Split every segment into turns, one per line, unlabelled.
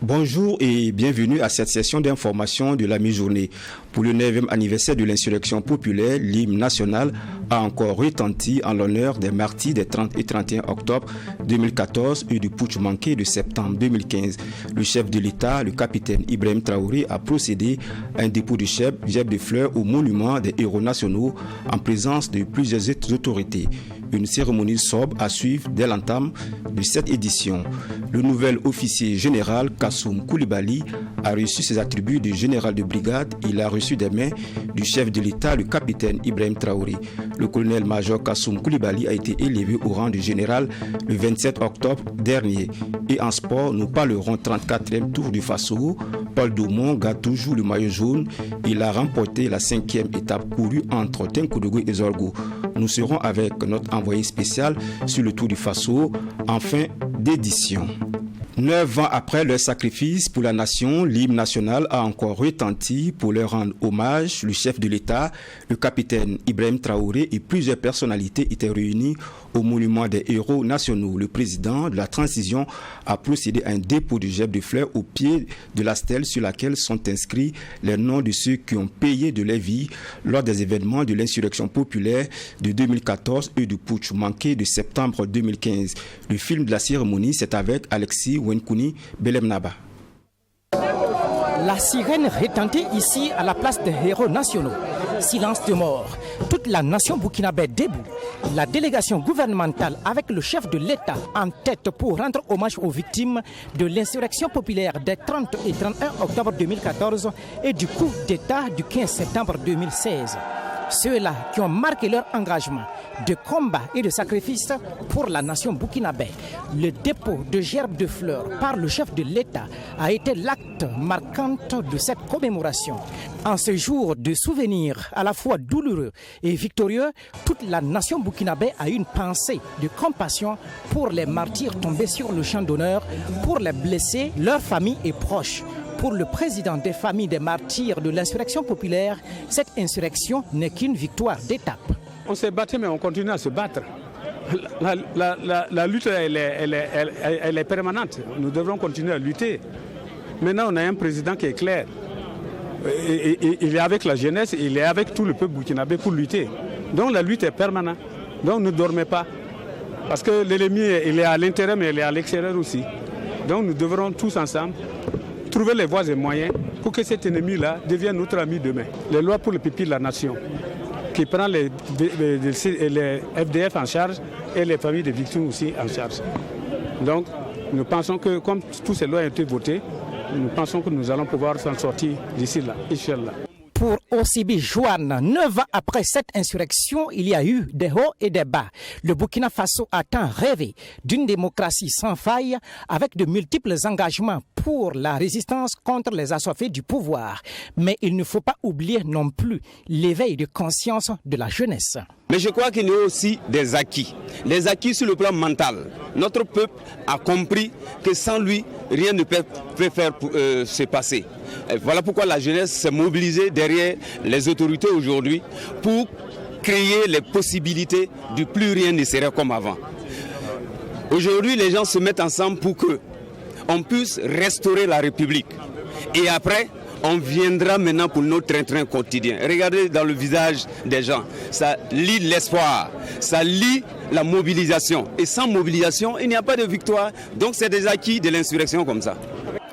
Bonjour et bienvenue à cette session d'information de la mi-journée. Pour le 9e anniversaire de l'insurrection populaire, l'hymne national a encore retenti en l'honneur des martyrs des 30 et 31 octobre 2014 et du putsch manqué de septembre 2015. Le chef de l'État, le capitaine Ibrahim Traoré, a procédé à un dépôt de jet de fleurs au monument des héros nationaux en présence de plusieurs autorités. Une cérémonie sobre à suivre dès l'entame de cette édition. Le nouvel officier général Kassoum Koulibaly a reçu ses attributs de général de brigade. Il a reçu des mains du chef de l'État, le capitaine Ibrahim Traoré. Le colonel-major Kassoum Koulibaly a été élevé au rang de général le 27 octobre dernier. Et en sport, nous parlerons 34e Tour du Faso. Paul Daumont garde toujours le maillot jaune. Il a remporté la 5e étape courue entre Tenkodogo et Zorgo. Nous serons avec notre envoyé spécial sur le Tour du Faso en fin d'édition. 9 ans après leur sacrifice pour la nation, l'hymne national a encore retenti pour leur rendre hommage. Le chef de l'État, le capitaine Ibrahim Traoré et plusieurs personnalités étaient réunis au monument des héros nationaux. Le président de la transition a procédé à un dépôt de jet de fleurs au pied de la stèle sur laquelle sont inscrits les noms de ceux qui ont payé de leur vie lors des événements de l'insurrection populaire de 2014 et du putsch manqué de septembre 2015. Le film de la cérémonie, c'est avec Alexis Wenkouni Belemnaba.
La sirène retentit ici à la place des héros nationaux. Silence de mort. Toute la nation burkinabé debout. La délégation gouvernementale avec le chef de l'État en tête pour rendre hommage aux victimes de l'insurrection populaire des 30 et 31 octobre 2014 et du coup d'État du 15 septembre 2016. Ceux-là qui ont marqué leur engagement de combat et de sacrifice pour la nation burkinabé. Le dépôt de gerbes de fleurs par le chef de l'État a été l'acte marquant de cette commémoration. En ce jour de souvenir à la fois douloureux et victorieux, toute la nation burkinabé a une pensée de compassion pour les martyrs tombés sur le champ d'honneur, pour les blessés, leurs familles et proches. Pour le président des familles des martyrs de l'insurrection populaire, cette insurrection n'est qu'une victoire d'étape.
On s'est battu, mais on continue à se battre. La lutte, elle est permanente. Nous devrons continuer à lutter. Maintenant, on a un président qui est clair. Il est avec la jeunesse, il est avec tout le peuple burkinabé pour lutter. Donc la lutte est permanente. Donc ne dormez pas. Parce que l'ennemi, il est à l'intérieur, mais il est à l'extérieur aussi. Donc nous devrons tous ensemble trouver les voies et moyens pour que cet ennemi-là devienne notre ami demain. Les lois pour le pupille de la nation, qui prend les FDF en charge et les familles des victimes aussi en charge. Donc, nous pensons que comme toutes ces lois ont été votées, nous pensons que nous allons pouvoir s'en sortir d'ici là, Inch'Allah.
Pour Osibi Jouane, 9 ans après cette insurrection, il y a eu des hauts et des bas. Le Burkina Faso a tant rêvé d'une démocratie sans faille avec de multiples engagements pour la résistance contre les assoiffés du pouvoir. Mais il ne faut pas oublier non plus l'éveil de conscience de la jeunesse.
Mais je crois qu'il y a aussi des acquis. Les acquis sur le plan mental. Notre peuple a compris que sans lui, rien ne peut faire se passer. Et voilà pourquoi la jeunesse s'est mobilisée derrière les autorités aujourd'hui pour créer les possibilités du plus rien ne serait comme avant. Aujourd'hui, les gens se mettent ensemble pour qu'on puisse restaurer la République. Et après, on viendra maintenant pour notre train-train quotidien. Regardez dans le visage des gens. Ça lie l'espoir, ça lie la mobilisation. Et sans mobilisation, il n'y a pas de victoire. Donc c'est des acquis de l'insurrection comme ça.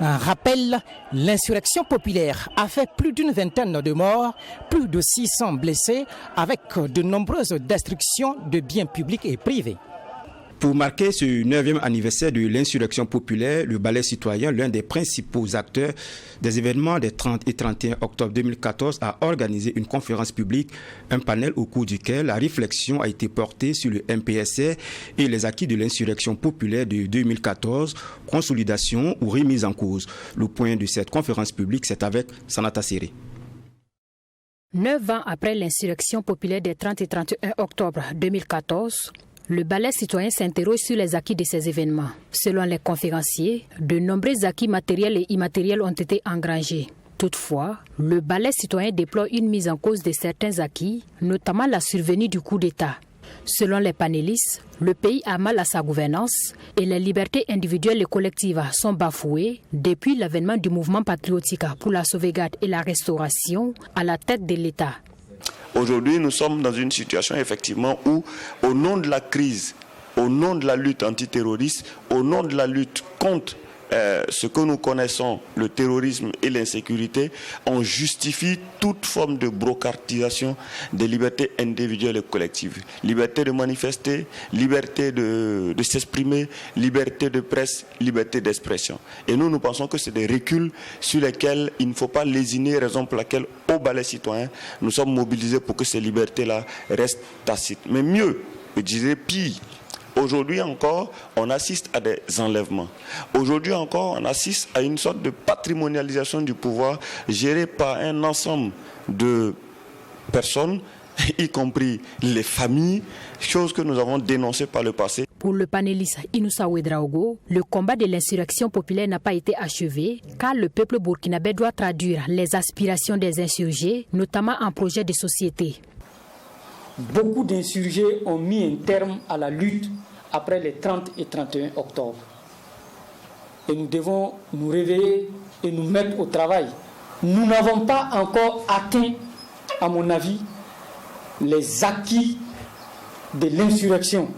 Un rappel, l'insurrection populaire a fait plus d'une vingtaine de morts, plus de 600 blessés, avec de nombreuses destructions de biens publics et privés.
Pour marquer ce 9e anniversaire de l'insurrection populaire, le Balai citoyen, l'un des principaux acteurs des événements des 30 et 31 octobre 2014, a organisé une conférence publique, un panel au cours duquel la réflexion a été portée sur le MPSR et les acquis de l'insurrection populaire de 2014, consolidation ou remise en cause. Le point de cette conférence publique, c'est avec Sanata Séré.
9 ans après l'insurrection populaire des 30 et 31 octobre 2014, le ballet citoyen s'interroge sur les acquis de ces événements. Selon les conférenciers, de nombreux acquis matériels et immatériels ont été engrangés. Toutefois, le ballet citoyen déplore une mise en cause de certains acquis, notamment la survenue du coup d'État. Selon les panélistes, le pays a mal à sa gouvernance et les libertés individuelles et collectives sont bafouées depuis l'avènement du mouvement patriotique pour la sauvegarde et la restauration à la tête de l'État.
Aujourd'hui, nous sommes dans une situation effectivement où, au nom de la crise, au nom de la lutte antiterroriste, au nom de la lutte contre ce que nous connaissons, le terrorisme et l'insécurité, on justifie toute forme de brocardisation des libertés individuelles et collectives. Liberté de manifester, liberté de s'exprimer, liberté de presse, liberté d'expression. Et nous pensons que c'est des reculs sur lesquels il ne faut pas lésiner, raison pour laquelle, au ballet citoyen, nous sommes mobilisés pour que ces libertés-là restent tacites. Mais mieux, je dirais pire, aujourd'hui encore, on assiste à des enlèvements. Aujourd'hui encore, on assiste à une sorte de patrimonialisation du pouvoir gérée par un ensemble de personnes, y compris les familles, chose que nous avons dénoncée par le passé.
Pour le panéliste Inoussa Ouedraogo, le combat de l'insurrection populaire n'a pas été achevé car le peuple burkinabé doit traduire les aspirations des insurgés, notamment en projet de société.
Beaucoup d'insurgés ont mis un terme à la lutte après les 30 et 31 octobre. Et nous devons nous réveiller et nous mettre au travail. Nous n'avons pas encore atteint, à mon avis, les acquis de l'insurrection.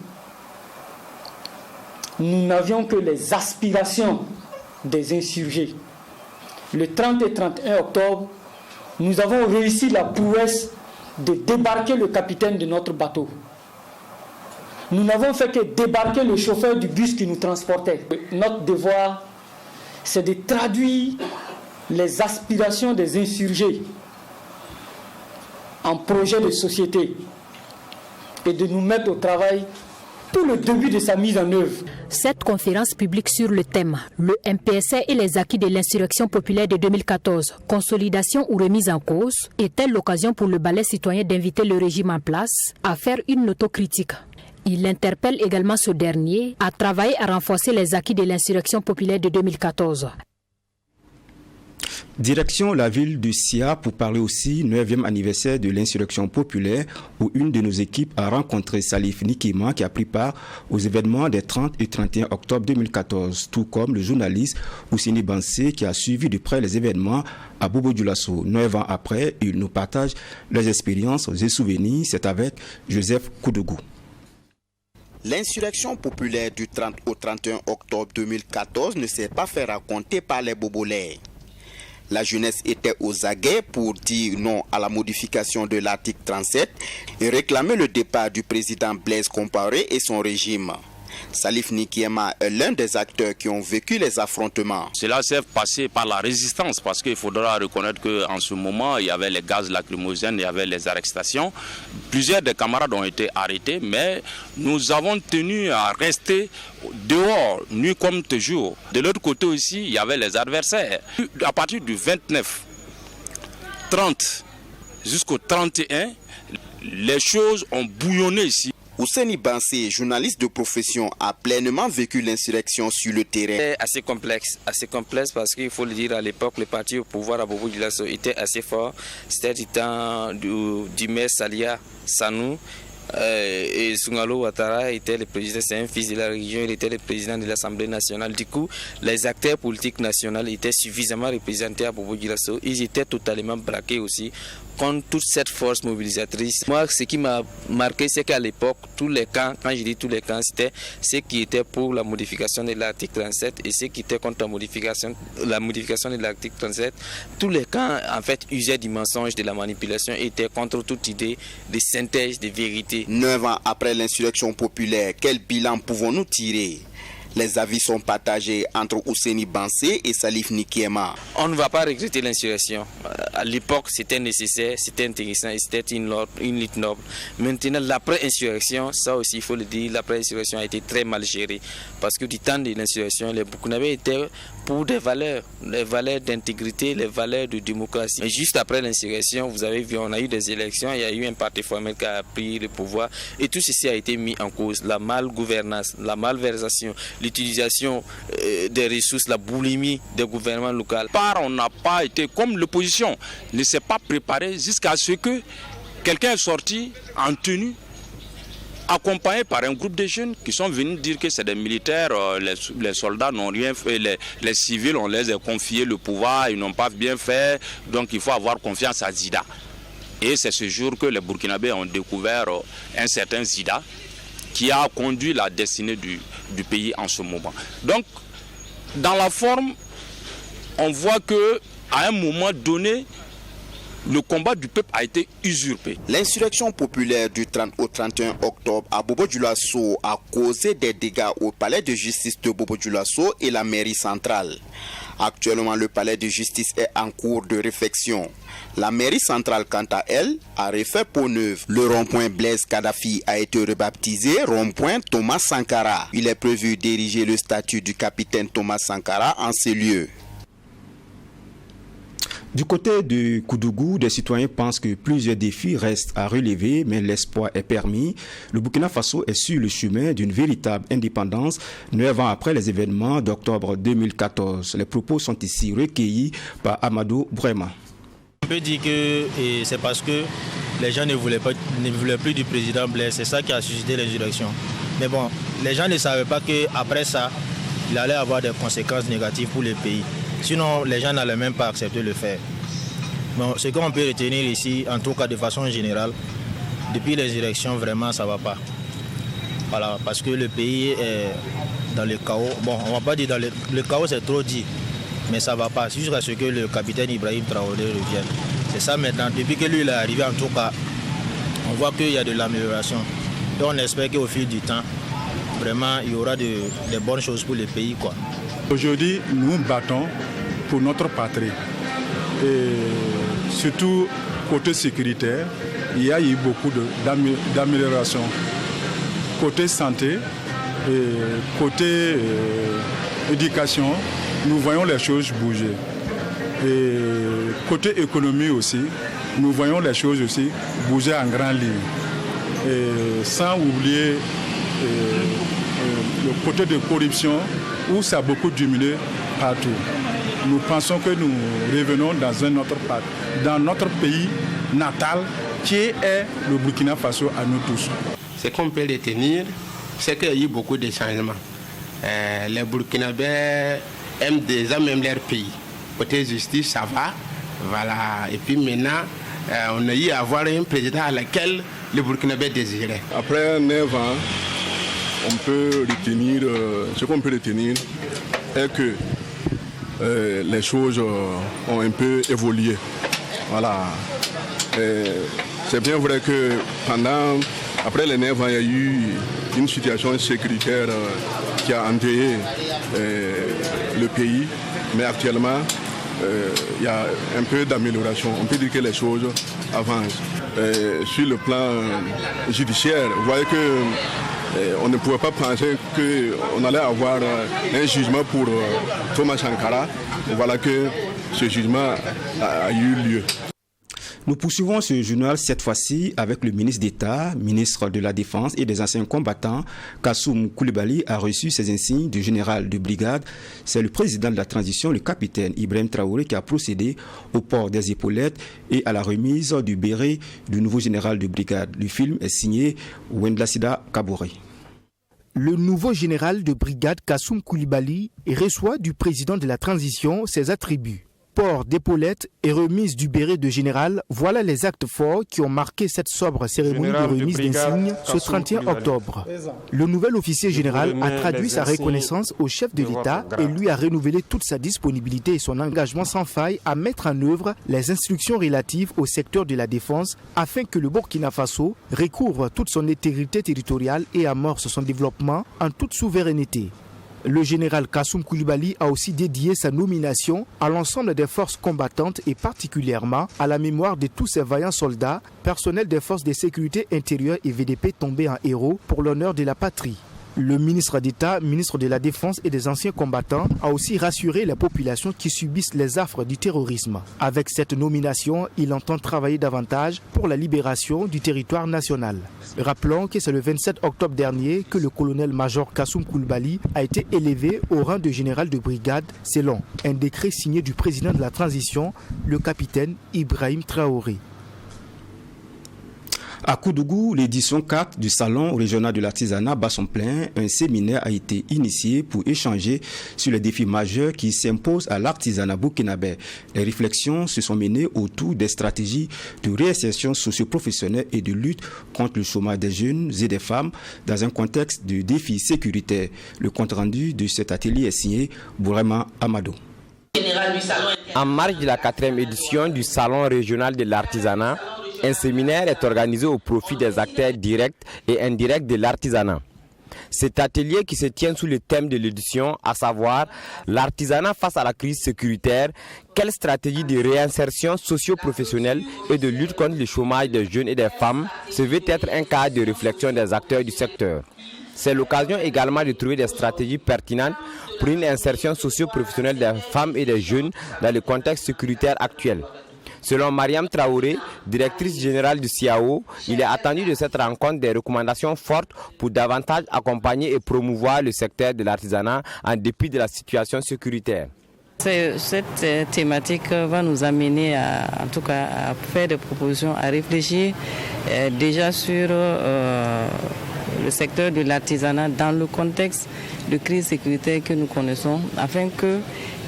Nous n'avions que les aspirations des insurgés. Le 30 et 31 octobre, nous avons réussi la prouesse de débarquer le capitaine de notre bateau. Nous n'avons fait que débarquer le chauffeur du bus qui nous transportait. Notre devoir, c'est de traduire les aspirations des insurgés en projet de société et de nous mettre au travail tout le début de sa mise en œuvre.
Cette conférence publique sur le thème « Le MPSR et les acquis de l'insurrection populaire de 2014, consolidation ou remise en cause » était l'occasion pour le ballet citoyen d'inviter le régime en place à faire une autocritique. Il interpelle également ce dernier à travailler à renforcer les acquis de l'insurrection populaire de 2014.
Direction la ville de Sia pour parler aussi 9e anniversaire de l'insurrection populaire où une de nos équipes a rencontré Salif Nikima qui a pris part aux événements des 30 et 31 octobre 2014, tout comme le journaliste Oussini Bansé qui a suivi de près les événements à Bobo Dioulasso. 9 ans après, ils nous partagent leurs expériences et souvenirs. C'est avec Joseph Koudougou.
L'insurrection populaire du 30 au 31 octobre 2014 ne s'est pas fait raconter par les bobolais. La jeunesse était aux aguets pour dire non à la modification de l'article 37 et réclamer le départ du président Blaise Compaoré et son régime. Salif Nikima est l'un des acteurs qui ont vécu les affrontements.
Cela s'est passé par la résistance parce qu'il faudra reconnaître qu'en ce moment, il y avait les gaz lacrymogènes, il y avait les arrestations. Plusieurs des camarades ont été arrêtés, mais nous avons tenu à rester dehors, nuit comme toujours. De l'autre côté aussi, il y avait les adversaires. À partir du 29, 30 jusqu'au 31, les choses ont bouillonné ici.
Oussini Bansé, journaliste de profession, a pleinement vécu l'insurrection sur le terrain.
C'est assez complexe parce qu'il faut le dire, à l'époque, le parti au pouvoir à Bobo Dioulasso était assez fort. C'était du temps du maire Salia Sanou. Et Sungalo Ouattara était le président, c'est un fils de la région, il était le président de l'Assemblée nationale. Du coup, les acteurs politiques nationaux étaient suffisamment représentés à Bobo Dioulasso. Ils étaient totalement braqués aussi contre toute cette force mobilisatrice. Moi, ce qui m'a marqué, c'est qu'à l'époque, tous les camps, quand je dis tous les camps, c'était ceux qui étaient pour la modification de l'article 37 et ceux qui étaient contre la modification de l'article 37. Tous les camps, en fait, usaient du mensonge, de la manipulation et étaient contre toute idée de synthèse, de vérité.
9 ans après l'insurrection populaire, quel bilan pouvons-nous tirer? Les avis sont partagés entre Ouseni Bansé et Salif Nikiema.
On ne va pas regretter l'insurrection. À l'époque, c'était nécessaire, c'était intéressant et c'était une lutte noble. Maintenant, l'après-insurrection, ça aussi, il faut le dire, l'après-insurrection a été très mal gérée. Parce que du temps de l'insurrection, les Burkinabés étaient pour des valeurs, les valeurs d'intégrité, les valeurs de démocratie. Mais juste après l'insurrection, vous avez vu, on a eu des élections, il y a eu un parti formel qui a pris le pouvoir et tout ceci a été mis en cause. La malgouvernance, la malversation, l'utilisation des ressources, la boulimie des gouvernements locaux.
On n'a pas été comme l'opposition, ne s'est pas préparé jusqu'à ce que quelqu'un est sorti en tenue, accompagné par un groupe de jeunes qui sont venus dire que c'est des militaires, les soldats n'ont rien fait, les civils, on les a confié le pouvoir, ils n'ont pas bien fait, donc il faut avoir confiance à Zida. Et c'est ce jour que les Burkinabés ont découvert un certain Zida qui a conduit la destinée du pays en ce moment. Donc, dans la forme, on voit qu'à un moment donné, le combat du peuple a été usurpé.
L'insurrection populaire du 30 au 31 octobre à Bobo-Dioulasso a causé des dégâts au palais de justice de Bobo-Dioulasso et la mairie centrale. Actuellement, le palais de justice est en cours de réfection. La mairie centrale, quant à elle, a refait peau neuve. Le rond-point Blaise Kadhafi a été rebaptisé rond-point Thomas Sankara. Il est prévu d'ériger le statut du capitaine Thomas Sankara en ces lieux.
Du côté de Koudougou, des citoyens pensent que plusieurs défis restent à relever, mais l'espoir est permis. Le Burkina Faso est sur le chemin d'une véritable indépendance 9 ans après les événements d'octobre 2014. Les propos sont ici recueillis par Amadou Brema.
On peut dire que c'est parce que les gens ne voulaient plus du président Blaise, c'est ça qui a suscité l'insurrection. Mais bon, les gens ne savaient pas qu'après ça, il allait avoir des conséquences négatives pour le pays. Sinon, les gens n'allaient même pas accepter de le faire. Bon, ce qu'on peut retenir ici, en tout cas de façon générale, depuis les élections, vraiment, ça ne va pas. Voilà, parce que le pays est dans le chaos. Bon, on ne va pas dire dans le chaos, c'est trop dit, mais ça ne va pas. Jusqu'à ce que le capitaine Ibrahim Traoré revienne. C'est ça maintenant. Depuis que lui il est arrivé, en tout cas, on voit qu'il y a de l'amélioration. Et on espère qu'au fil du temps, vraiment, il y aura des bonnes choses pour le pays, quoi.
Aujourd'hui, nous battons pour notre patrie. Et surtout, côté sécuritaire, il y a eu beaucoup d'améliorations. Côté santé, et côté éducation, nous voyons les choses bouger. Et côté économie aussi, nous voyons les choses aussi bouger en grande ligne. Et sans oublier le côté de corruption, où ça a beaucoup diminué partout. Nous pensons que nous revenons dans notre pays natal, qui est le Burkina Faso à nous tous.
Ce qu'on peut retenir, c'est qu'il y a eu beaucoup de changements. Les Burkinabés aiment déjà même leur pays. Côté justice, ça va. Voilà. Et puis maintenant, on a eu à avoir un président à laquelle les Burkinabés désiraient.
Après 9 ans, on peut retenir, ce qu'on peut retenir est que les choses ont un peu évolué. Voilà. C'est bien vrai que après les 9 ans, il y a eu une situation sécuritaire qui a endeuillé le pays, mais actuellement, il y a un peu d'amélioration. On peut dire que les choses avancent. Sur le plan judiciaire, vous voyez que on ne pouvait pas penser qu'on allait avoir un jugement pour Thomas Sankara. Voilà que ce jugement a eu lieu.
Nous poursuivons ce journal cette fois-ci avec le ministre d'État, ministre de la Défense et des anciens combattants. Kassoum Koulibaly a reçu ses insignes de général de brigade. C'est le président de la transition, le capitaine Ibrahim Traoré, qui a procédé au port des épaulettes et à la remise du béret du nouveau général de brigade. Le film est signé Wendlasida Kabouré.
Le nouveau général de brigade Kassoum Koulibaly reçoit du président de la transition ses attributs. Port d'épaulettes et remise du béret de général, voilà les actes forts qui ont marqué cette sobre cérémonie de remise d'insignes ce 31 octobre. Le nouvel officier général a traduit sa reconnaissance au chef de l'État et lui a renouvelé toute sa disponibilité et son engagement sans faille à mettre en œuvre les instructions relatives au secteur de la défense afin que le Burkina Faso recouvre toute son intégrité territoriale et amorce son développement en toute souveraineté.
Le général Kassoum Koulibaly a aussi dédié sa nomination à l'ensemble des forces combattantes et particulièrement à la mémoire de tous ces vaillants soldats, personnels des forces de sécurité intérieure et VDP tombés en héros pour l'honneur de la patrie. Le ministre d'État, ministre de la Défense et des anciens combattants, a aussi rassuré les populations qui subissent les affres du terrorisme. Avec cette nomination, il entend travailler davantage pour la libération du territoire national. Rappelons que c'est le 27 octobre dernier que le colonel-major Kassoum Koulibaly a été élevé au rang de général de brigade selon un décret signé du président de la transition, le capitaine Ibrahim Traoré.
À Koudougou, l'édition 4 du Salon régional de l'artisanat bat son plein. Un séminaire a été initié pour échanger sur les défis majeurs qui s'imposent à l'artisanat burkinabé. Les réflexions se sont menées autour des stratégies de réinsertion socio-professionnelle et de lutte contre le chômage des jeunes et des femmes dans un contexte de défis sécuritaires. Le compte-rendu de cet atelier est signé Bourema Amadou.
En marge de la 4e édition du Salon régional de l'artisanat, un séminaire est organisé au profit des acteurs directs et indirects de l'artisanat. Cet atelier qui se tient sous le thème de l'édition, à savoir l'artisanat face à la crise sécuritaire, quelle stratégie de réinsertion socio-professionnelle et de lutte contre le chômage des jeunes et des femmes, se veut être un cadre de réflexion des acteurs du secteur. C'est l'occasion également de trouver des stratégies pertinentes pour une insertion socio-professionnelle des femmes et des jeunes dans le contexte sécuritaire actuel. Selon Mariam Traoré, directrice générale du CIAO, il est attendu de cette rencontre des recommandations fortes pour davantage accompagner et promouvoir le secteur de l'artisanat en dépit de la situation sécuritaire.
Cette thématique va nous amener à faire des propositions, à réfléchir déjà sur le secteur de l'artisanat dans le contexte de crise sécuritaire que nous connaissons, afin que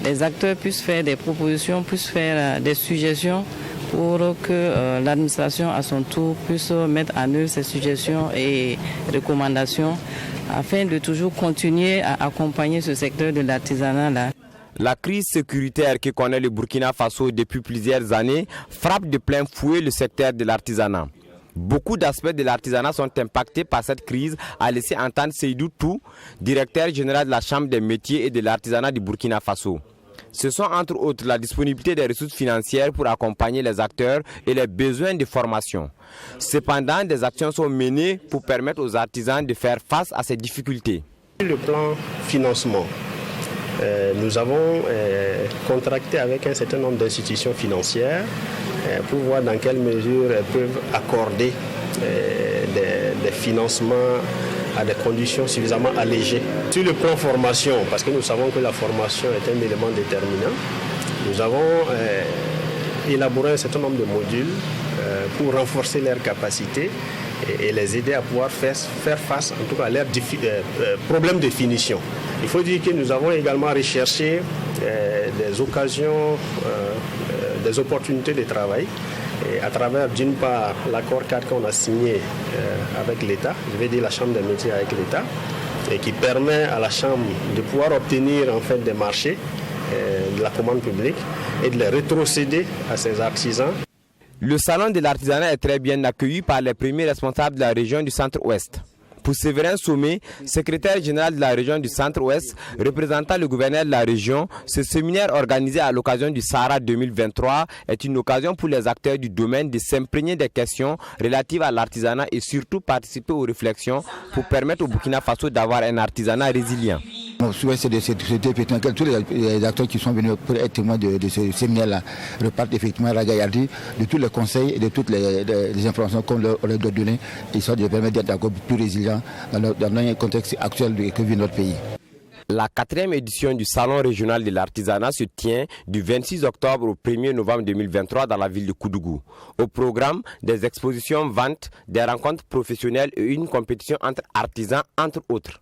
les acteurs puissent faire des propositions, puissent faire des suggestions pour que l'administration à son tour puisse mettre en œuvre ces suggestions et recommandations afin de toujours continuer à accompagner ce secteur de l'artisanat-là.
La crise sécuritaire que connaît le Burkina Faso depuis plusieurs années frappe de plein fouet le secteur de l'artisanat. Beaucoup d'aspects de l'artisanat sont impactés par cette crise, a laissé entendre Seydou Tou, directeur général de la Chambre des métiers et de l'artisanat du Burkina Faso. Ce sont entre autres la disponibilité des ressources financières pour accompagner les acteurs et les besoins de formation. Cependant, des actions sont menées pour permettre aux artisans de faire face à ces difficultés.
Le plan financement, nous avons contracté avec un certain nombre d'institutions financières pour voir dans quelle mesure elles peuvent accorder des financements à des conditions suffisamment allégées. Sur le plan formation, parce que nous savons que la formation est un élément déterminant, nous avons élaboré un certain nombre de modules pour renforcer leurs capacités et les aider à pouvoir faire face en tout cas à leurs problèmes de finition. Il faut dire que nous avons également recherché des occasions, des opportunités de travail et à travers d'une part l'accord cadre qu'on a signé avec l'État, je vais dire la Chambre des métiers avec l'État, et qui permet à la Chambre de pouvoir obtenir en fait des marchés de la commande publique et de les rétrocéder à ces artisans.
Le salon de l'artisanat est très bien accueilli par les premiers responsables de la région du Centre-Ouest. Pour Séverin Sommet, secrétaire général de la région du Centre-Ouest, représentant le gouverneur de la région, ce séminaire organisé à l'occasion du Sahara 2023 est une occasion pour les acteurs du domaine de s'imprégner des questions relatives à l'artisanat et surtout participer aux réflexions pour permettre au Burkina Faso d'avoir un artisanat résilient.
Mon souhait, c'est que tous les acteurs qui sont venus pour être témoins de ce séminaire-là repartent effectivement à la gaillardie de tous les conseils et de toutes les informations qu'on leur doit donner, histoire de permettre d'être encore plus résilients dans un contexte actuel que vit notre pays.
La 4e édition du Salon régional de l'artisanat se tient du 26 octobre au 1er novembre 2023 dans la ville de Koudougou. Au programme, des expositions, ventes, des rencontres professionnelles et une compétition entre artisans, entre autres.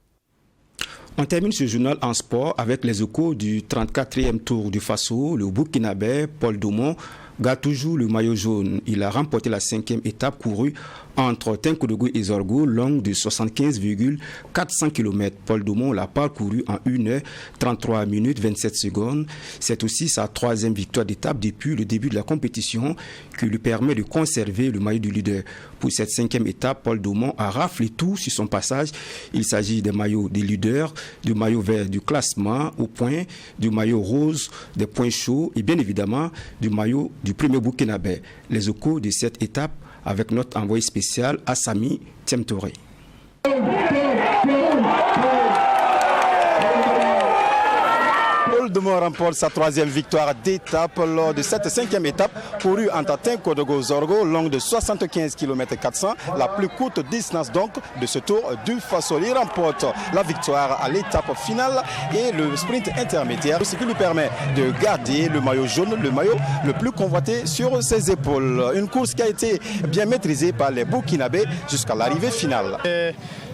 On termine ce journal en sport avec les échos du 34e Tour du Faso. Le Burkinabé Paul Doumon garde toujours le maillot jaune. Il a remporté la 5e étape courue entre Tinkodougou et Zorgo, longue de 75,400 km. Paul Daumont l'a parcouru en 1h33 minutes 27 secondes. C'est aussi sa 3e victoire d'étape depuis le début de la compétition qui lui permet de conserver le maillot du leader. Pour cette 5e étape, Paul Daumont a raflé tout sur son passage. Il s'agit des maillots des leaders, du maillot vert du classement au point, du maillot rose des points chauds et bien évidemment du maillot du premier burkinabé. Les échos de cette étape avec notre envoyé spécial Assami Tiemtoré.
Paul Daumont remporte sa 3e victoire d'étape lors de cette 5e étape courue entre Tinkodougou-Zorgo, longue de 75 km 400, la plus courte distance donc de ce Tour du Faso. Il remporte la victoire à l'étape finale et le sprint intermédiaire, ce qui lui permet de garder le maillot jaune, le maillot le plus convoité sur ses épaules. Une course qui a été bien maîtrisée par les Burkinabés jusqu'à l'arrivée finale.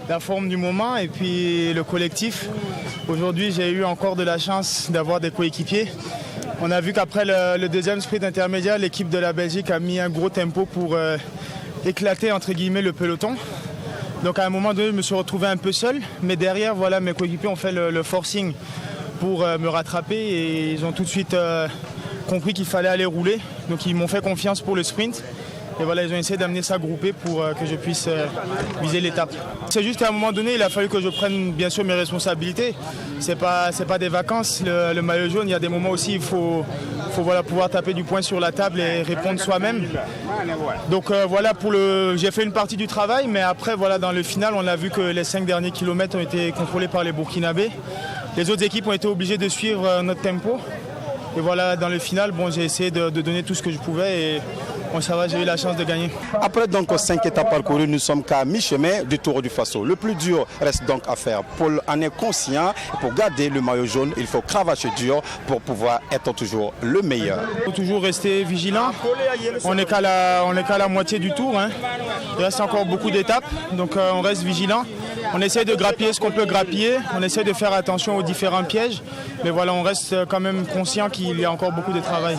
La forme du moment et puis le collectif. Aujourd'hui, j'ai eu encore de la chance d'avoir des coéquipiers. On a vu qu'après le deuxième sprint intermédiaire, l'équipe de la Belgique a mis un gros tempo pour éclater entre guillemets le peloton. Donc à un moment donné, je me suis retrouvé un peu seul, mais derrière, voilà, mes coéquipiers ont fait le forcing pour me rattraper et ils ont tout de suite compris qu'il fallait aller rouler. Donc ils m'ont fait confiance pour le sprint. Et voilà, ils ont essayé d'amener ça groupé pour que je puisse viser l'étape. C'est juste qu'à un moment donné, il a fallu que je prenne bien sûr mes responsabilités. C'est pas des vacances, le maillot jaune. Il y a des moments aussi, il faut voilà, pouvoir taper du poing sur la table et répondre soi-même. Donc voilà, j'ai fait une partie du travail, mais après, voilà, dans le final, on a vu que les 5 derniers kilomètres ont été contrôlés par les Burkinabés. Les autres équipes ont été obligées de suivre notre tempo. Et voilà, dans le final, bon, j'ai essayé de donner tout ce que je pouvais et bon, ça va, j'ai eu la chance de gagner.
Après donc 5 étapes parcourues, nous sommes qu'à mi-chemin du Tour du Faso. Le plus dur reste donc à faire. Paul en est conscient. Pour garder le maillot jaune, il faut cravacher dur pour pouvoir être toujours le meilleur.
Il faut toujours rester vigilant. On n'est qu'à la moitié du tour. Hein. Il reste encore beaucoup d'étapes, donc on reste vigilant. On essaie de grappiller ce qu'on peut grappiller. On essaie de faire attention aux différents pièges. Mais voilà, on reste quand même conscient qu'il y a encore beaucoup de travail.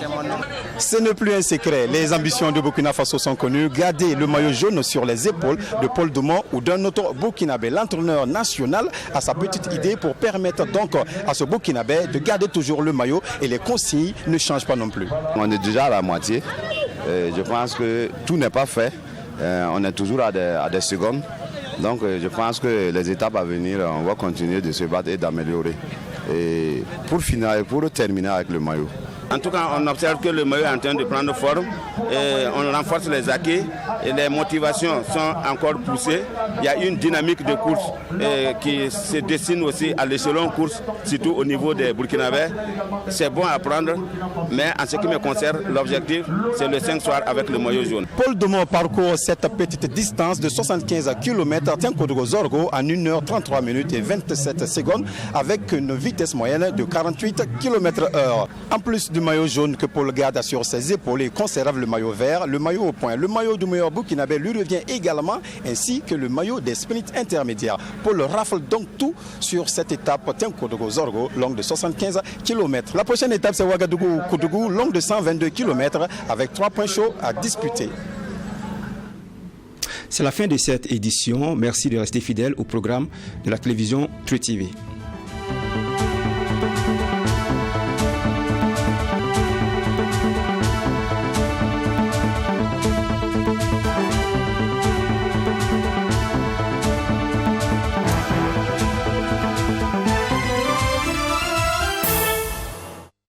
Ce n'est plus un secret. Les ambitions de Burkina Faso sont connues. Garder le maillot jaune sur les épaules de Paul Daumont ou d'un autre Burkinabé. L'entraîneur national a sa petite idée pour permettre donc à ce Burkinabé de garder toujours le maillot et les consignes ne changent pas non plus.
On est déjà à la moitié. Je pense que tout n'est pas fait. On est toujours à des secondes. Donc je pense que les étapes à venir, on va continuer de se battre et d'améliorer. Et pour terminer avec le maillot.
En tout cas, on observe que le maillot est en train de prendre forme. Et on renforce les acquis et les motivations sont encore poussées. Il y a une dynamique de course qui se dessine aussi à l'échelon course, surtout au niveau des Burkinabés. C'est bon à prendre, mais en ce qui me concerne, l'objectif, c'est le 5 soir avec le maillot jaune.
Paul Daumont parcourt cette petite distance de 75 km à Tinkodougou-Zorgo en 1h33 minutes et 27 secondes avec une vitesse moyenne de 48 km/h. En plus du maillot jaune que Paul garde sur ses épaules et conserve le maillot vert, le maillot au point. Le maillot du meilleur burkinabé lui revient également, ainsi que le maillot des sprints intermédiaires. Paul rafle donc tout sur cette étape Tinkodougou-Zorgo, longue de 75 km. La prochaine étape, c'est Ouagadougou-Koudougou, longue de 122 km, avec 3 points chauds à disputer.
C'est la fin de cette édition. Merci de rester fidèle au programme de la télévision True TV.